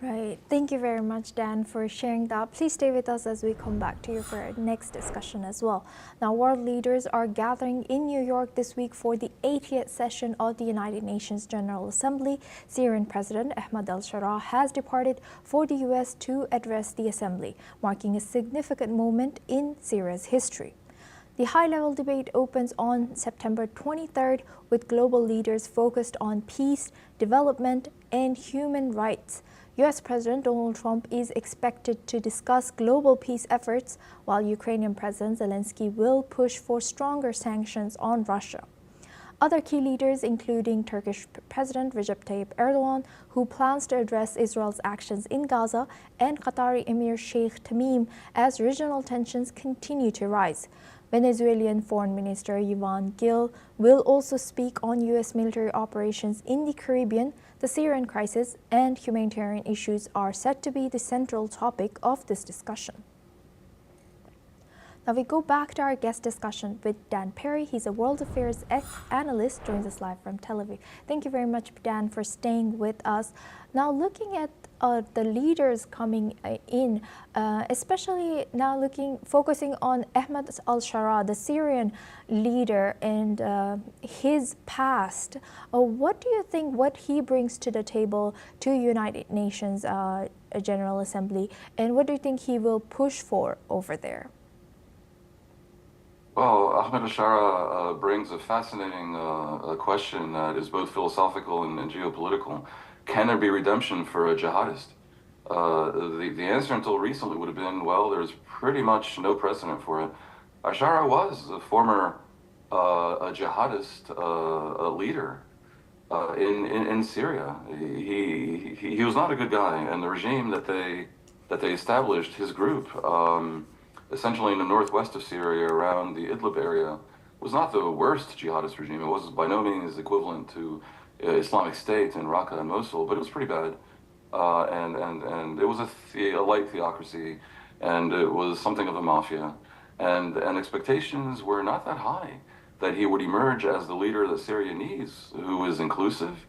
Right. Thank you very much, Dan, for sharing that. Please stay with us as we come back to you for our next discussion as well. Now, world leaders are gathering in New York this week for the 80th session of the United Nations General Assembly. Syrian President Ahmed Al-Sharaa has departed for the U.S. to address the assembly, marking a significant moment in Syria's history. The high-level debate opens on September 23rd with global leaders focused on peace, development, and human rights. U.S. President Donald Trump is expected to discuss global peace efforts, while Ukrainian President Zelensky will push for stronger sanctions on Russia. Other key leaders, including Turkish President Recep Tayyip Erdogan, who plans to address Israel's actions in Gaza, and Qatari Emir Sheikh Tamim, as regional tensions continue to rise. Venezuelan Foreign Minister Yvonne Gil will also speak on U.S. military operations in the Caribbean. The Syrian crisis and humanitarian issues are set to be the central topic of this discussion. Now we go back to our guest discussion with Dan Perry. He's a world affairs analyst, joins us live from Tel Aviv. Thank you very much, Dan, for staying with us. Now, looking at the leaders coming in, especially now focusing on Ahmed Al-Sharaa, the Syrian leader, and his past. What do you think what he brings to the table to United Nations General Assembly, and what do you think he will push for over there? Well, Ahmed Al-Sharaa brings a fascinating question that is both philosophical and geopolitical. Can there be redemption for a jihadist? The answer until recently would have been, well, there's pretty much no precedent for it. Al-Sharaa was a former a jihadist leader in Syria. He was not a good guy, and the regime that they established, his group, essentially in the northwest of Syria, around the Idlib area, was not the worst jihadist regime. It was by no means equivalent to Islamic State in Raqqa and Mosul, but it was pretty bad. And it was a light theocracy, and it was something of a mafia. And expectations were not that high that he would emerge as the leader that Syria needs, who is inclusive,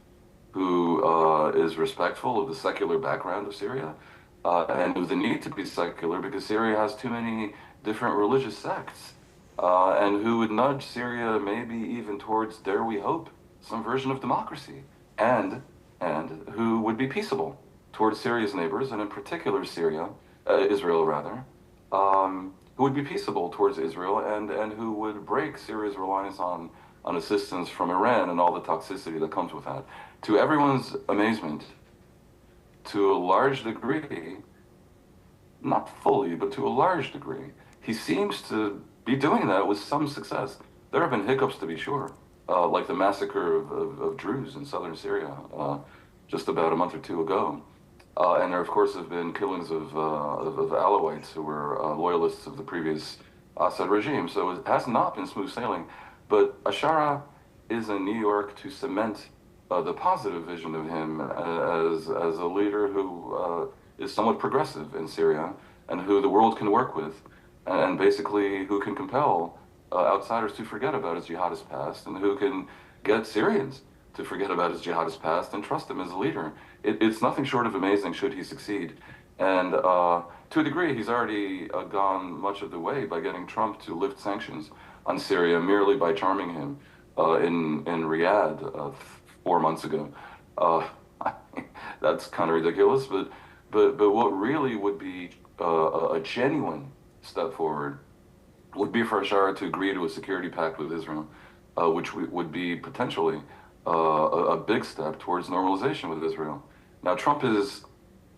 who is respectful of the secular background of Syria, and of the need to be secular because Syria has too many different religious sects, and who would nudge Syria maybe even towards, dare we hope, some version of democracy, and who would be peaceable towards Syria's neighbors, and in particular Israel rather, who would be peaceable towards Israel, and who would break Syria's reliance on assistance from Iran and all the toxicity that comes with that. To everyone's amazement, to a large degree, not fully, but to a large degree, he seems to be doing that with some success. There have been hiccups, to be sure, like the massacre of Druze in southern Syria just about a month or two ago. And there, of course, have been killings of Alawites who were loyalists of the previous Assad regime. So it has not been smooth sailing. But Al-Sharaa is in New York to cement the positive vision of him as a leader who is somewhat progressive in Syria and who the world can work with, and basically who can compel outsiders to forget about his jihadist past, and who can get Syrians to forget about his jihadist past and trust him as a leader. It's nothing short of amazing should he succeed. And to a degree, he's already gone much of the way by getting Trump to lift sanctions on Syria merely by charming him in Riyadh 4 months ago. That's kind of ridiculous, but what really would be a genuine step forward would be for Al-Sharaa to agree to a security pact with Israel, which would be potentially a big step towards normalization with Israel. Now, Trump is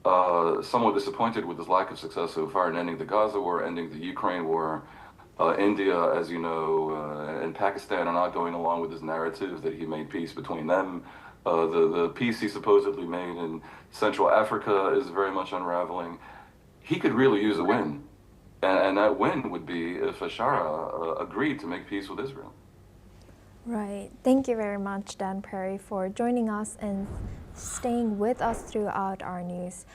somewhat disappointed with his lack of success so far in ending the Gaza war, ending the Ukraine war. India, as you know, and Pakistan are not going along with his narrative that he made peace between them. The peace he supposedly made in Central Africa is very much unraveling. He could really use a win, and that win would be if Al-Sharaa agreed to make peace with Israel. Right. Thank you very much, Dan Perry, for joining us and staying with us throughout our news.